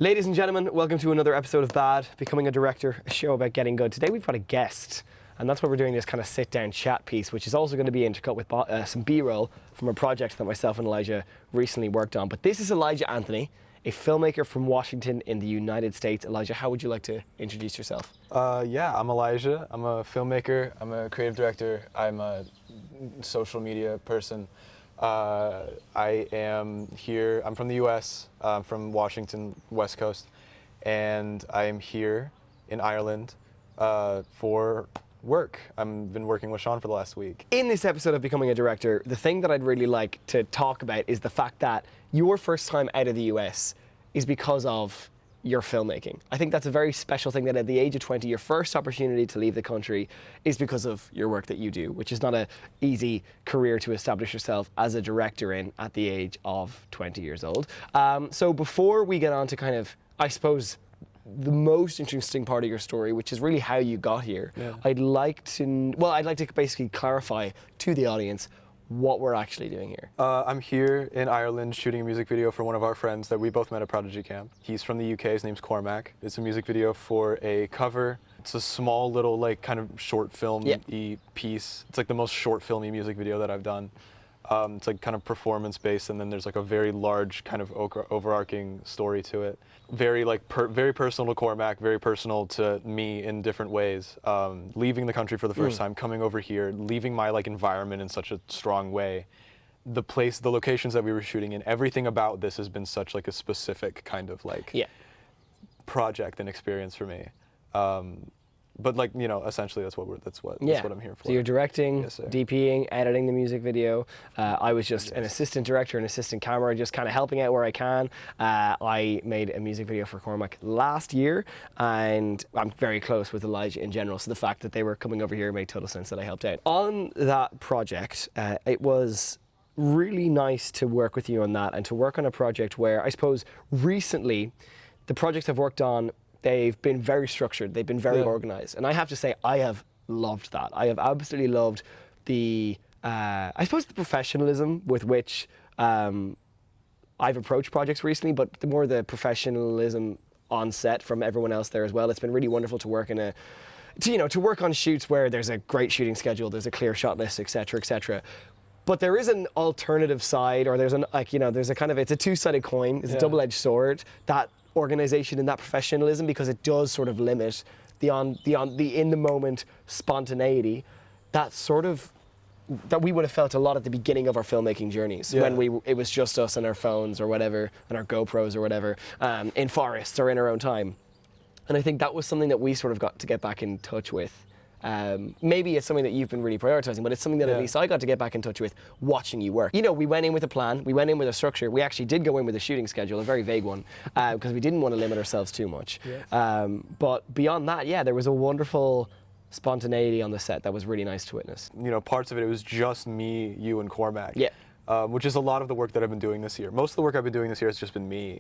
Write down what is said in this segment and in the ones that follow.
Ladies and gentlemen, welcome to another episode of Bad, Becoming a Director, a show about getting good. Today we've got a guest, and that's why we're doing this kind of sit-down chat piece, which is also going to be intercut with some B-roll from a project that myself and Elijah recently worked on. But this is Elijah Anthony, a filmmaker from Washington in the United States. Elijah, how would you like to introduce yourself? Yeah, I'm Elijah. I'm a filmmaker. I'm a creative director. I'm a social media person. I am here. I'm from the U.S. I'm from Washington, West Coast, and I am here in Ireland for work. I've been working with Sean for the last week. In this episode of Becoming a Director, the thing that I'd really like to talk about is the fact that your first time out of the US is because of your filmmaking. I think that's a very special thing, that at the age of 20, your first opportunity to leave the country is because of your work that you do, which is not an easy career to establish yourself as a director in at the age of 20 years old. So before we get on to kind of, I suppose, the most interesting part of your story, which is really how you got here, I'd like to basically clarify to the audience what we're actually doing here. I'm here in Ireland shooting a music video for one of our friends that we both met at Prodigy Camp. He's from the UK, his name's Cormac. It's a music video for a cover. It's a small little like kind of short film-y piece. It's like the most short filmy music video that I've done. It's like kind of performance based, and then there's like a very large kind of overarching story to it. Very like very personal to Cormac, very personal to me in different ways. Leaving the country for the first time, coming over here, leaving my like environment in such a strong way. The locations that we were shooting in, everything about this has been such like a specific kind of like project and experience for me. But like, you know, essentially that's what I'm here for. So you're directing, yes, DPing, editing the music video. I was just an assistant director, an assistant camera, just kind of helping out where I can. I made a music video for Cormac last year, and I'm very close with Elijah in general, so the fact that they were coming over here made total sense that I helped out. On that project, it was really nice to work with you on that, and to work on a project where, I suppose, recently, the projects I've worked on, they've been very structured, they've been very organized. And I have to say, I have loved that. I have absolutely loved the, I suppose, the professionalism with which I've approached projects recently, but the professionalism on set from everyone else there as well. It's been really wonderful to work to work on shoots where there's a great shooting schedule, there's a clear shot list, etc., etc. But there is an alternative side, or there's a kind of, it's a two-sided coin, it's a double-edged sword, that organization and that professionalism, because it does sort of limit the in the moment spontaneity that we would have felt a lot at the beginning of our filmmaking journeys, when it was just us and our phones or whatever, and our GoPros or whatever, in forests or in our own time. And I think that was something that we sort of got to get back in touch with. Maybe it's something that you've been really prioritizing, but it's something that at least I got to get back in touch with watching you work. You know, we went in with a plan, we went in with a structure, we actually did go in with a shooting schedule, a very vague one, because we didn't want to limit ourselves too much. But beyond that, there was a wonderful spontaneity on the set that was really nice to witness. You know, parts of it was just me, you, and Cormac. Which is a lot of the work that I've been doing this year. Most of the work I've been doing this year has just been me.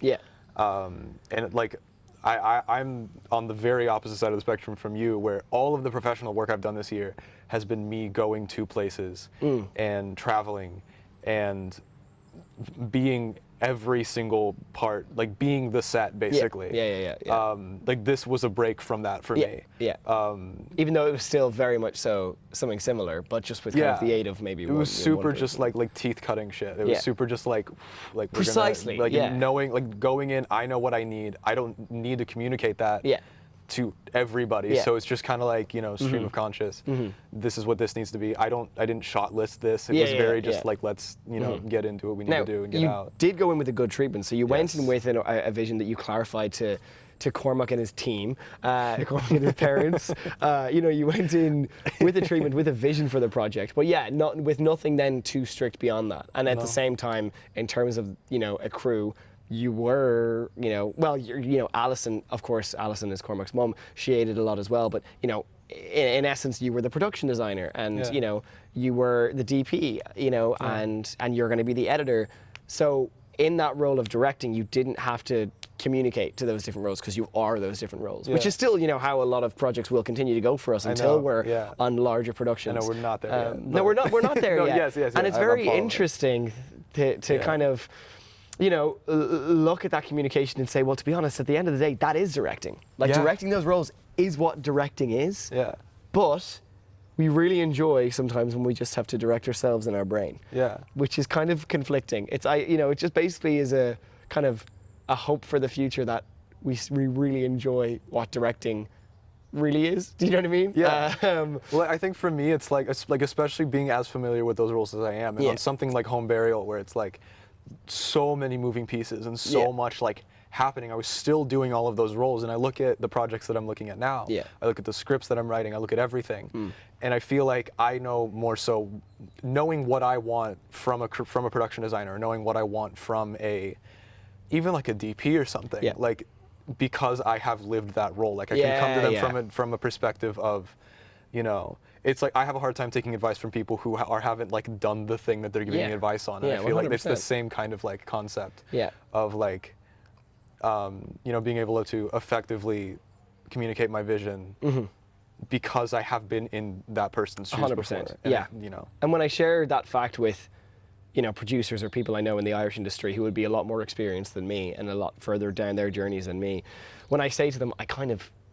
And like, I'm on the very opposite side of the spectrum from you, where all of the professional work I've done this year has been me going to places and traveling and being every single part, like being the set, basically. Like this was a break from that for me. Even though it was still very much so something similar, but just with kind of the aid of maybe it was super just like teeth cutting shit. It was super just like precisely knowing, like going in, I know what I need. I don't need to communicate that to everybody. So it's just kind of like, you know, stream of conscious. This is what this needs to be. I didn't shot list this. It was very just like, let's, you know, get into what we need to do and get out. You did go in with a good treatment. So you went in with a vision that you clarified to Cormac and his team, Cormac and his parents. You know, you went in with a treatment, with a vision for the project, but with nothing then too strict beyond that. And at the same time, in terms of, you know, a crew, you were, Alison, of course, Alison is Cormac's mum, she aided a lot as well, but, you know, in essence, you were the production designer, and, you know, you were the DP, you know, and you're going to be the editor. So in that role of directing, you didn't have to communicate to those different roles, because you are those different roles, which is still, you know, how a lot of projects will continue to go for us until we're on larger productions. I know we're not there yet. No, we're not there yet. Yes. And it's very interesting to kind of, you know, look at that communication and say, well, to be honest, at the end of the day, that is directing. Like directing those roles is what directing is. Yeah. But we really enjoy sometimes when we just have to direct ourselves in our brain. Yeah. Which is kind of conflicting. You know, it just basically is a kind of a hope for the future that we really enjoy what directing really is. Do you know what I mean? Yeah. Well, I think for me, it's like especially being as familiar with those roles as I am, and on something like Home Burial, where it's like so many moving pieces and so much like happening, I was still doing all of those roles, and I look at the projects that I'm looking at now. I look at the scripts that I'm writing. I look at everything, and I feel like I know more so knowing what I want from a production designer, or knowing what I want from even like a DP or something. Like, because I have lived that role. Like, I can come to them from a perspective of, you know, it's like I have a hard time taking advice from people who haven't like done the thing that they're giving me advice on. And I feel 100%. Like it's the same kind of like concept of like, you know, being able to effectively communicate my vision because I have been in that person's shoes 100%. Before. And, you know. And when I share that fact with, you know, producers or people I know in the Irish industry who would be a lot more experienced than me and a lot further down their journeys than me, when I say to them,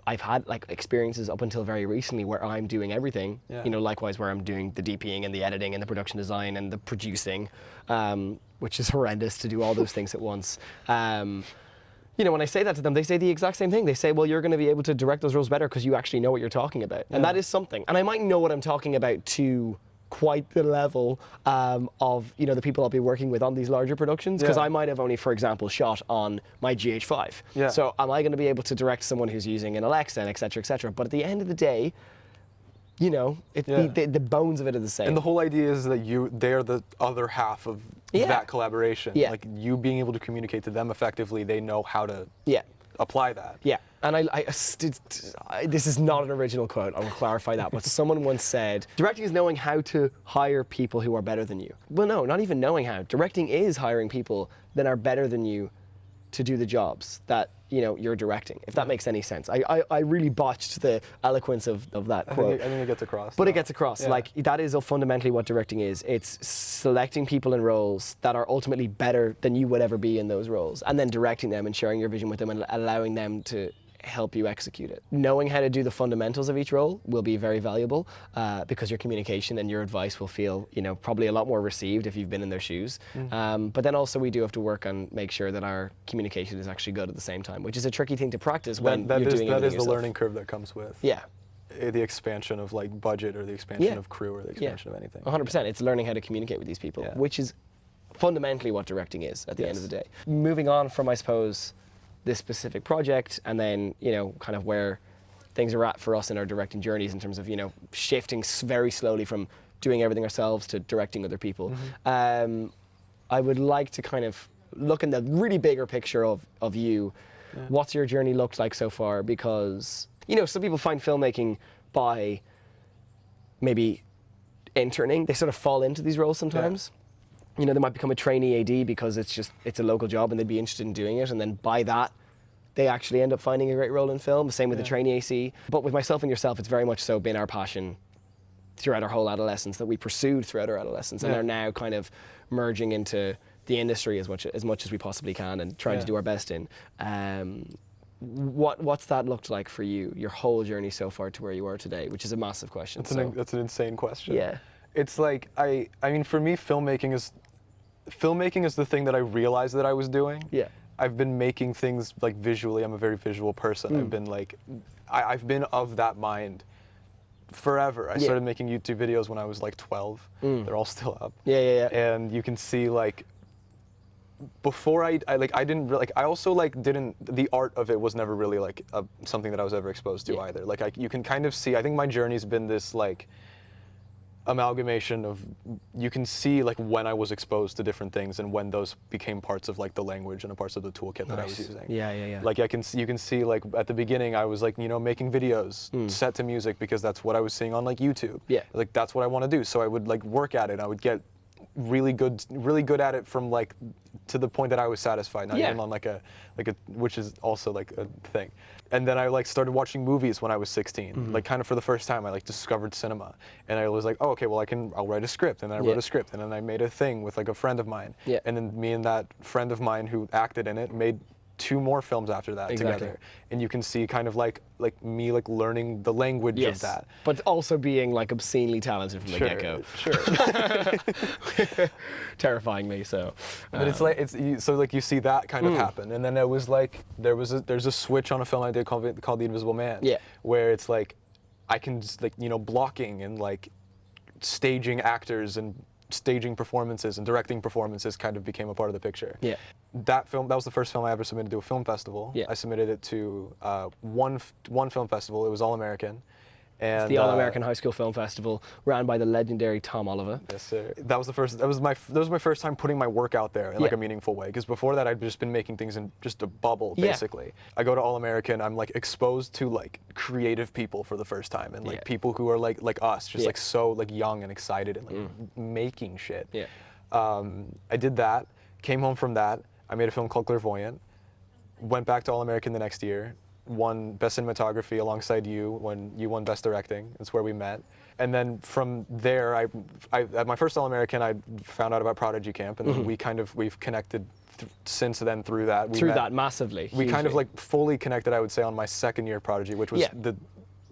I've had like experiences up until very recently where I'm doing everything, you know, likewise where I'm doing the DPing and the editing and the production design and the producing, which is horrendous to do all those things at once. You know, when I say that to them, they say the exact same thing. They say, well, you're going to be able to direct those roles better because you actually know what you're talking about. And that is something. And I might know what I'm talking about to quite the level of, you know, the people I'll be working with on these larger productions, because I might have only, for example, shot on my GH5. So am I going to be able to direct someone who's using an Alexa, and et cetera, et cetera? But at the end of the day, you know, the bones of it are the same. And the whole idea is that they're the other half of that collaboration. Like, you being able to communicate to them effectively, they know how to apply that. And this is not an original quote, I will clarify that, but someone once said, directing is knowing how to hire people who are better than you. Well, no, not even knowing how. Directing is hiring people that are better than you to do the jobs that, you know, you're directing, if that makes any sense. I really botched the eloquence of that quote. I think it gets across. But it gets across. Like, that is fundamentally what directing is. It's selecting people in roles that are ultimately better than you would ever be in those roles, and then directing them and sharing your vision with them and allowing them to help you execute it. Knowing how to do the fundamentals of each role will be very valuable because your communication and your advice will feel, you know, probably a lot more received if you've been in their shoes. But then also we do have to work on make sure that our communication is actually good at the same time, which is a tricky thing to practice when you're doing everything yourself. That is the learning curve that comes with the expansion of like budget, or the expansion of crew, or the expansion of anything. 100%. It's learning how to communicate with these people, which is fundamentally what directing is at the end of the day. Moving on from, I suppose, this specific project, and then, you know, kind of where things are at for us in our directing journeys in terms of, you know, shifting very slowly from doing everything ourselves to directing other people. I would like to kind of look in the really bigger picture of you. What's your journey looked like so far? Because, you know, some people find filmmaking by maybe interning. They sort of fall into these roles sometimes. You know, they might become a trainee AD because it's a local job and they'd be interested in doing it, and then by that, they actually end up finding a great role in film. Same with the trainee AC. But with myself and yourself, it's very much so been our passion throughout our whole adolescence, that we pursued throughout our adolescence, and are now kind of merging into the industry as much as we possibly can, and trying to do our best in. What's that looked like for you, your whole journey so far to where you are today, which is a massive question. That's an insane question. It's like, I mean, for me, filmmaking is the thing that I realized that I was doing. I've been making things like visually. I'm a very visual person. I've been like, I've been of that mind forever. I started making YouTube videos when I was like 12. They're all still up. And you can see like, before I didn't really, like, I also like didn't, the art of it was never really like something that I was ever exposed to either. Like, you can kind of see, I think my journey's been this like, amalgamation of, you can see like when I was exposed to different things and when those became parts of like the language and parts of the toolkit that I was using. Like, you can see like at the beginning I was like, you know, making videos set to music because that's what I was seeing on like YouTube. Like, that's what I want to do. So I would like work at it. I would get really good at it from like to the point that I was satisfied, not even on like a which is also like a thing. And then I like started watching movies when I was 16, like kind of for the first time I like discovered cinema, and I was like, oh, okay, well I'll write a script, and then I wrote a script, and then I made a thing with like a friend of mine, and then me and that friend of mine who acted in it made 2 more films after that together, and you can see kind of like me like learning the language of that, but also being like obscenely talented from the get-go. Terrifying me. So but it's like so like you see that kind of happen, and then it was like there's a switch on a film I did called The Invisible Man, where it's like I can just, like, you know, blocking and like staging actors and staging performances and directing performances kind of became a part of the picture. That was the first film I ever submitted to a film festival. I submitted it to one film festival. It was All American. And it's the All American High School Film Festival, ran by the legendary Tom Oliver. Yes, sir. That was my first time putting my work out there in like a meaningful way. Because before that, I'd just been making things in just a bubble, basically. I go to All American. I'm like exposed to like creative people for the first time, and like people who are like us, just like so like young and excited and like making shit. I did that. Came home from that. I made a film called Clairvoyant. Went back to All American the next year. Won Best Cinematography alongside you when you won Best Directing. That's where we met. And then from there, at my first All American, I found out about Prodigy Camp, and then we've connected since then through that. Through that massively. We kind of like fully connected, I would say, on my second year of Prodigy, which was the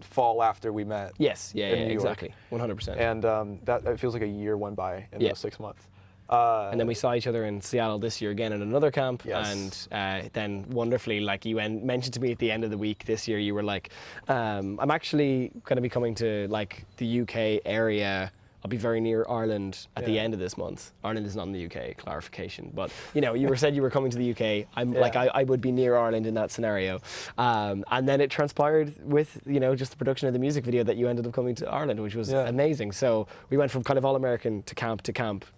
fall after we met. Exactly, 100%. And that it feels like a year went by in those 6 months. And then we saw each other in Seattle this year again in another camp, and then wonderfully, like you mentioned to me at the end of the week this year, you were like, I'm actually going to be coming to like the UK area. I'll be very near Ireland at the end of this month. Ireland is not in the UK, clarification. But you know, said you were coming to the UK. I'm like, I would be near Ireland in that scenario. And then it transpired with, you know, just the production of the music video that you ended up coming to Ireland, which was amazing. So we went from kind of All American to camp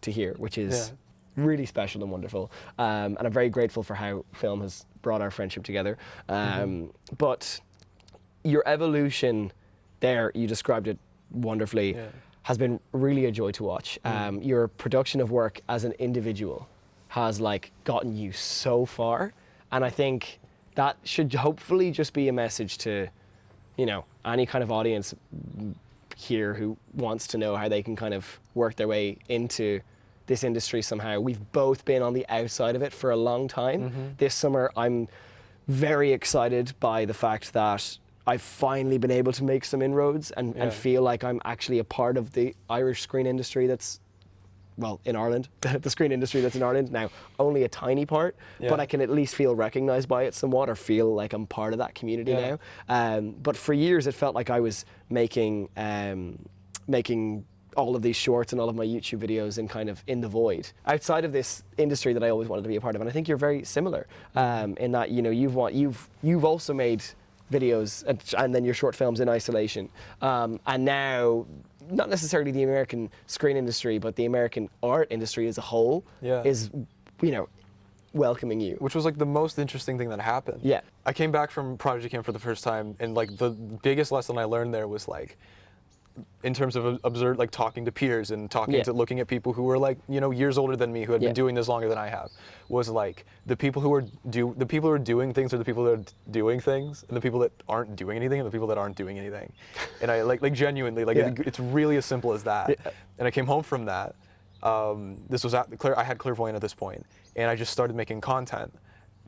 to here, which is really special and wonderful. And I'm very grateful for how film has brought our friendship together. But your evolution there, you described it wonderfully. Has been really a joy to watch. Your production of work as an individual has like gotten you so far, and I think that should hopefully just be a message to, you know, any kind of audience here who wants to know how they can kind of work their way into this industry somehow. We've both been on the outside of it for a long time. This summer, I'm very excited by the fact that I've finally been able to make some inroads and feel like I'm actually a part of the Irish screen industry that's, well, in Ireland, the screen industry that's in Ireland. Now, only a tiny part, but I can at least feel recognized by it somewhat, or feel like I'm part of that community now. But for years, it felt like I was making all of these shorts and all of my YouTube videos and kind of in the void outside of this industry that I always wanted to be a part of. And I think you're very similar in that, you know, you've also made videos and then your short films in isolation, and now not necessarily the American screen industry, but the American art industry as a whole is, you know, welcoming you, which was like the most interesting thing that happened. I came back from Prodigy Camp for the first time, and like the biggest lesson I learned there was like, in terms of like talking to peers and talking to looking at people who were like, you know, years older than me, who had been doing this longer than I have, was like the people who are doing things are the people that are doing things, and the people that aren't doing anything are the people that aren't doing anything. And I like genuinely like it's really as simple as that. And I came home from that. This was I had Clairvoyant at this point, and I just started making content,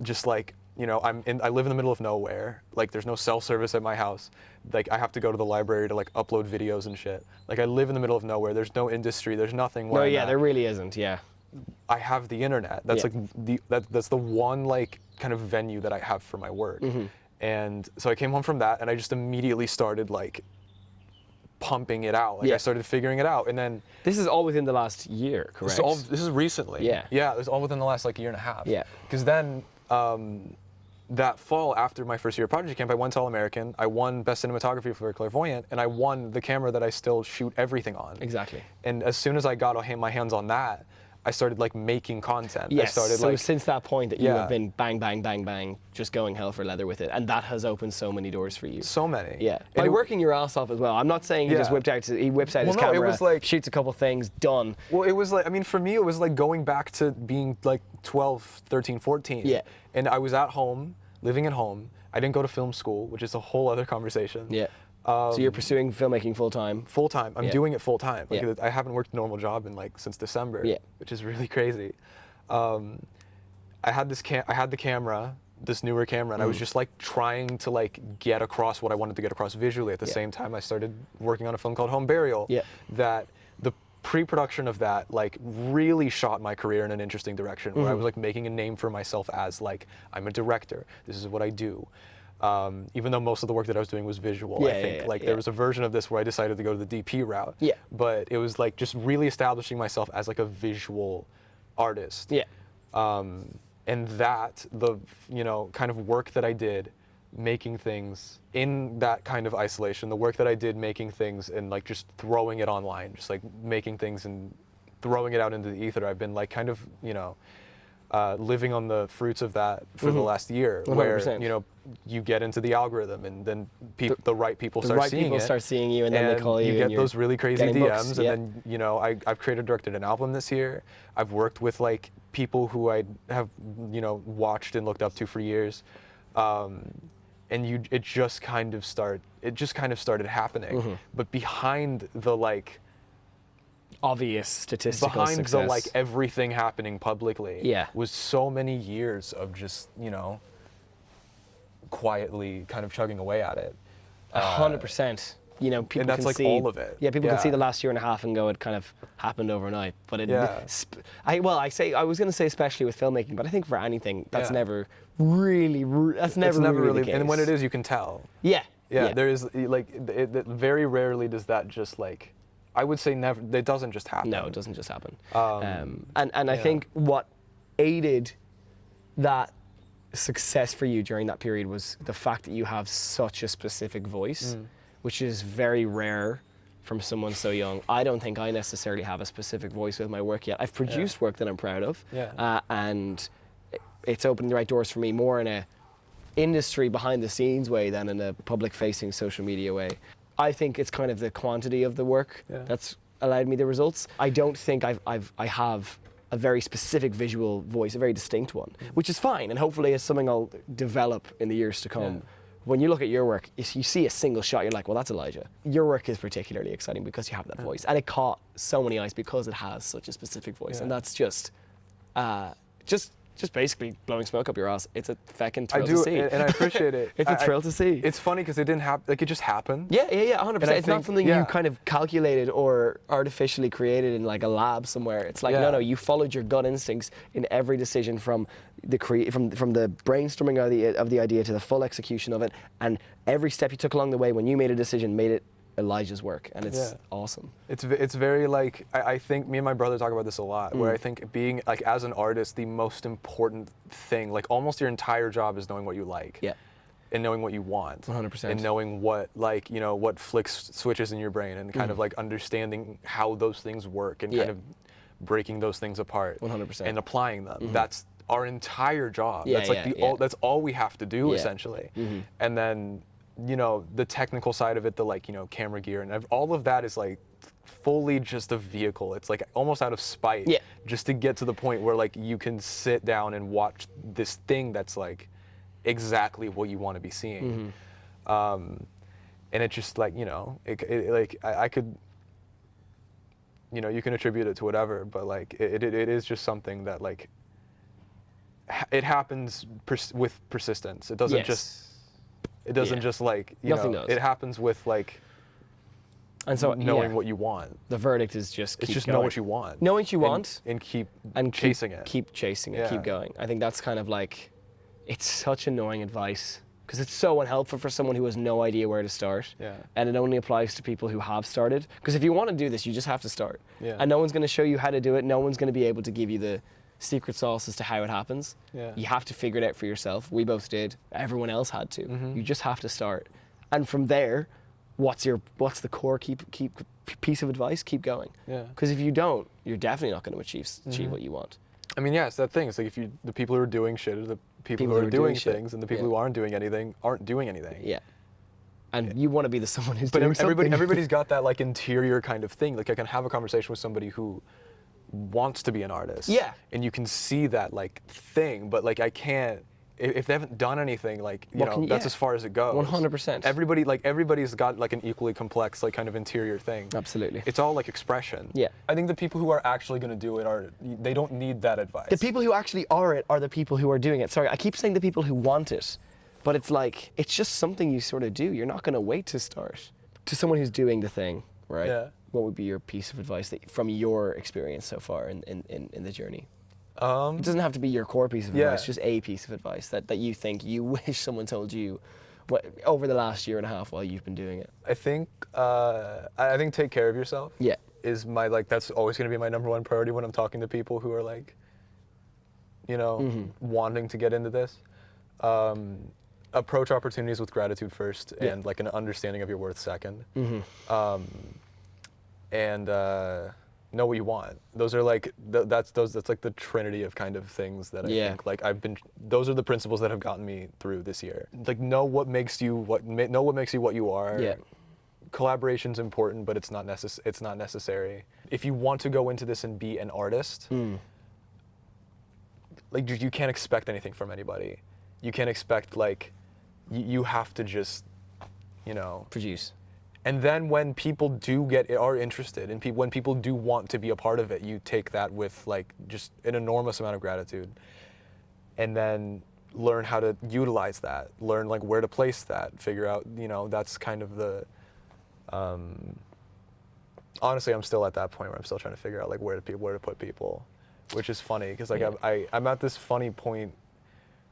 just like, you know, I live in the middle of nowhere. Like, there's no cell service at my house. Like, I have to go to the library to like upload videos and shit. Like, I live in the middle of nowhere. There's no industry. There's nothing. No, there really isn't. I have the internet. That's like that's the one like kind of venue that I have for my work. And so I came home from that, and I just immediately started like pumping it out. Like I started figuring it out, and then this is all within the last year, correct? This is recently. Yeah, it was all within the last like year and a half. Because then. That fall, after my first year of Prodigy Camp, I went to All American. I won Best Cinematography for Clairvoyant, and I won the camera that I still shoot everything on. Exactly. And as soon as I got my hands on that, I started like making content. Yes, I started so like since that point that you Yeah. have been bang, bang, bang, bang, just going hell for leather with it, and that has opened so many doors for you. so many. Yeah, And by it- working your ass off as well. I'm not saying he just Yeah. he whips out his Well, no, it camera, was like- shoots a couple things, done. Well, it was like, I mean, for me, it was like going back to being like 12, 13, 14. Yeah. And I was at home, living at home. I didn't go to film school, which is a whole other conversation. Yeah. So you're pursuing filmmaking full time. Full time. I'm Yeah. doing it full time. Like, Yeah. I haven't worked a normal job in like since December, Yeah. which is really crazy. I had the camera, this newer camera, and I was Mm. just like trying to like get across what I wanted to get across visually. At the Yeah. same time, I started working on a film called Home Burial. Yeah. That the pre-production of that like really shot my career in an interesting direction, where I was like making a name for myself as like, I'm a director. This is what I do. Even though most of the work that I was doing was visual, Yeah, I think yeah, like yeah. there was a version of this where I decided to go to the DP route. Yeah. But it was like just really establishing myself as like a visual artist. Yeah. And that kind of work that I did making things in that kind of isolation, the work that I did making things and like just throwing it online, just like making things and throwing it out into the ether, I've been like kind of living on the fruits of that for the last year, 100%. where you get into the algorithm and then the right people The start right seeing people it, start seeing you, and then they call you. get and you're those really crazy getting DMs, books. and Yeah. then I've created directed an album this year. I've worked with like people who I have watched and looked up to for years, and it just kind of started happening. But behind the like obvious statistical behind success. the like everything happening publicly Yeah. was so many years of just quietly kind of chugging away at it. 100%. People and that's can like see all of it. Yeah, people can Yeah. see the last year and a half and go, it kind of happened overnight. But it, Yeah. I was going to say especially with filmmaking, but I think for anything that's Yeah. never really It's never really, the case. and when it is, you can tell. Yeah. Yeah, there is like it very rarely does that just like, I would say never. It doesn't just happen. No, it doesn't just happen. Um, I think what aided that success for you during that period was the fact that you have such a specific voice, which is very rare from someone so young. I don't think I necessarily have a specific voice with my work yet. I've produced work that I'm proud of, and it's opened the right doors for me more in a industry behind the scenes way than in a public facing social media way. I think it's kind of the quantity of the work that's allowed me the results. I don't think I have a very specific visual voice, a very distinct one, which is fine, and hopefully is something I'll develop in the years to come. When you look at your work, if you see a single shot, you're like, well, that's Elijah. Your work is particularly exciting because you have that voice, and it caught so many eyes because it has such a specific voice, and that's just basically blowing smoke up your ass. It's a feckin' thrill I to do, see. and I appreciate it. It's a thrill to see. It's funny because it didn't happen. Like it just happened. Yeah, 100%. And I It's not think- something you yeah. kind of calculated or artificially created in like a lab somewhere. It's like, Yeah. no, you followed your gut instincts in every decision from the from the brainstorming of the idea to the full execution of it, and every step you took along the way when you made a decision made it Elijah's work, and it's Yeah. awesome. It's very like, I think me and my brother talk about this a lot, where I think being like as an artist, the most important thing, like almost your entire job is knowing what you like. Yeah. And knowing what you want. 100%. And knowing what like, what flicks switches in your brain, and kind of like understanding how those things work, and kind of breaking those things apart. 100%. And applying them. That's our entire job. Yeah, That's like that's all we have to do essentially. And then, the technical side of it, the like, camera gear and all of that is like fully just a vehicle. It's like almost out of spite, just to get to the point where like you can sit down and watch this thing that's like exactly what you want to be seeing. And it just like, I could, you can attribute it to whatever, but like it is just something that like it happens with persistence. It doesn't just just like, Nothing does. it happens with like And so knowing what you want. the verdict is just It's keep just going. know what you want. Know what you want and keep and chasing it. Keep chasing it. Yeah. Keep going. I think that's kind of like, it's such annoying advice because it's so unhelpful for someone who has no idea where to start. Yeah. And it only applies to people who have started. Because if you want to do this, you just have to start. Yeah. And no one's going to show you how to do it. No one's going to be able to give you the secret sauce as to how it happens. Yeah. You have to figure it out for yourself. We both did. Everyone else had to. You just have to start. And from there, what's the core? Keep piece of advice, keep going. Yeah. Because if you don't, you're definitely not going to achieve what you want. I mean, yeah, it's that thing. It's like the people who are doing shit are the people who are doing things, and the people who aren't doing anything aren't doing anything. Yeah. And you want to be the someone who's doing something. Everybody's got that like interior kind of thing. Like I can have a conversation with somebody who wants to be an artist. Yeah. And you can see that like thing, but like I can't. If they haven't done anything, like that's as far as it goes. 100%. Everybody's got like an equally complex like kind of interior thing. Absolutely. It's all like expression. Yeah. I think the people who are actually going to do it they don't need that advice. The people who actually are it are the people who are doing it. Sorry, I keep saying the people who want it, but it's like it's just something you sort of do. You're not going to wait to start. To someone who's doing the thing, right? Yeah. What would be your piece of advice from your experience so far in the journey? It doesn't have to be your core piece of advice, just a piece of advice that you think you wish someone told you over the last year and a half while you've been doing it. I think take care of yourself. Yeah. Is my like that's always going to be my number one priority when I'm talking to people who are like, wanting to get into this. Approach opportunities with gratitude first, and like an understanding of your worth second. And know what you want. Those are like that's like the trinity of kind of things that I think like those are the principles that have gotten me through this year. Like know what makes you what you are. Yeah. Collaboration's important, but it's not necessary. If you want to go into this and be an artist, like you can't expect anything from anybody. You can't expect like you have to just Produce. And then when people are interested, and when people do want to be a part of it, you take that with like just an enormous amount of gratitude, and then learn how to utilize that. Learn like where to place that. Figure out, that's kind of the. Honestly, I'm still at that point where I'm still trying to figure out like where to put people, which is funny because like I'm at this funny point,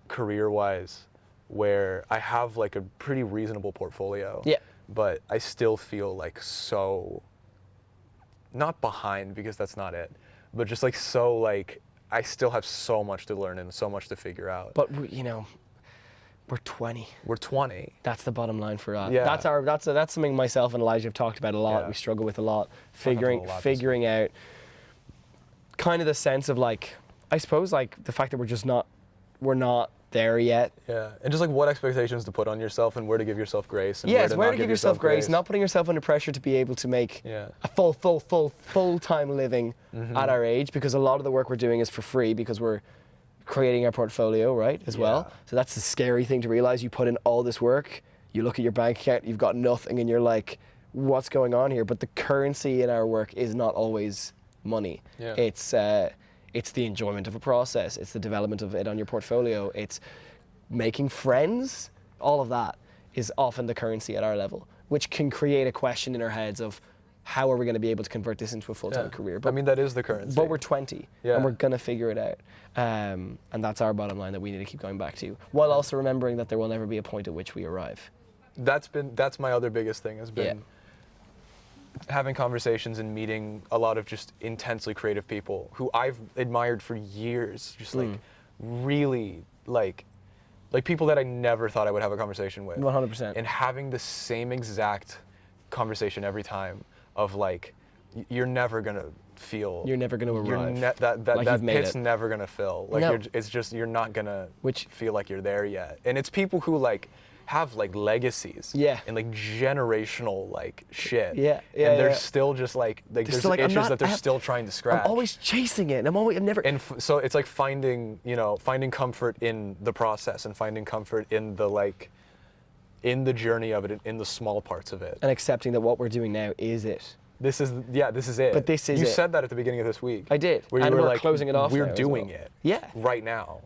career-wise, where I have like a pretty reasonable portfolio. Yeah. But I still feel like so, not behind because that's not it, but just like so like I still have so much to learn and so much to figure out. But we're 20. We're 20. That's the bottom line for us. Yeah. That's something myself and Elijah have talked about a lot. Yeah. We struggle with a lot, figuring out kind of the sense of like, I suppose like the fact that we're not there yet. Yeah, and just like what expectations to put on yourself and where to give yourself grace. And where to give yourself grace, not putting yourself under pressure to be able to make a full-time living at our age, because a lot of the work we're doing is for free because we're creating our portfolio, right, as well. So that's the scary thing to realize. You put in all this work, you look at your bank account, you've got nothing, and you're like, what's going on here? But the currency in our work is not always money. Yeah. It's the enjoyment of a process. It's the development of it on your portfolio. It's making friends. All of that is often the currency at our level, which can create a question in our heads of how are we going to be able to convert this into a full-time career? But, I mean, that is the currency. But we're 20, and we're going to figure it out. And that's our bottom line that we need to keep going back to, while also remembering that there will never be a point at which we arrive. That's my other biggest thing has been having conversations and meeting a lot of just intensely creative people who I've admired for years, just like really like people that I never thought I would have a conversation with. 100%. And having the same exact conversation every time of like, you're never gonna arrive. That pit's never gonna fill. Like you're not gonna feel like you're there yet. And it's people who like have like legacies and like generational like shit. And they're still just like there's issues that they're still trying to scratch. I'm always chasing it. I'm never. And so it's like finding comfort in the process and finding comfort in the journey of it, in the small parts of it. And accepting that what we're doing now is it. This is it. But this is You it. said that at the beginning of this week. I did. Where you and were we're like, closing it off. We're doing it. Yeah. Right now.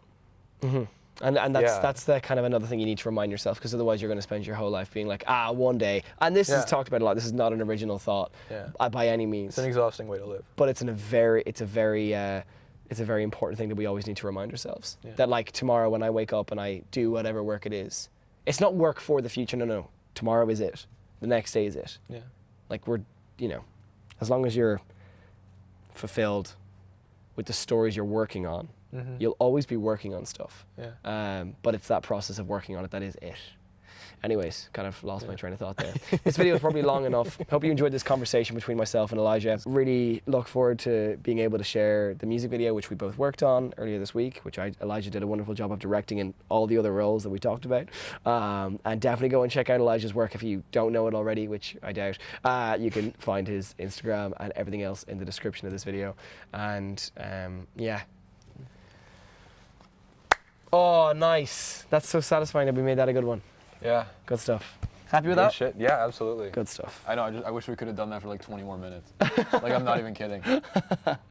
Mm-hmm. And that's the kind of another thing you need to remind yourself, because otherwise you're going to spend your whole life being like, one day. And this is talked about a lot. This is not an original thought by any means. It's an exhausting way to live. But it's a very important thing that we always need to remind ourselves. That like tomorrow when I wake up and I do whatever work it is, it's not work for the future. No. Tomorrow is it. The next day is it. Yeah. Like as long as you're fulfilled with the stories you're working on, you'll always be working on stuff. Yeah. But it's that process of working on it that is it. Anyways, kind of lost my train of thought there. This video is probably long enough. Hope you enjoyed this conversation between myself and Elijah. Really look forward to being able to share the music video, which we both worked on earlier this week, which Elijah did a wonderful job of directing in all the other roles that we talked about. And definitely go and check out Elijah's work if you don't know it already, which I doubt. You can find his Instagram and everything else in the description of this video. And yeah. Oh, nice. That's so satisfying that we made that a good one. Yeah. Good stuff. Happy with Good that? shit. Yeah, absolutely. Good stuff. I know, I wish we could have done that for like 20 more minutes. Like, I'm not even kidding.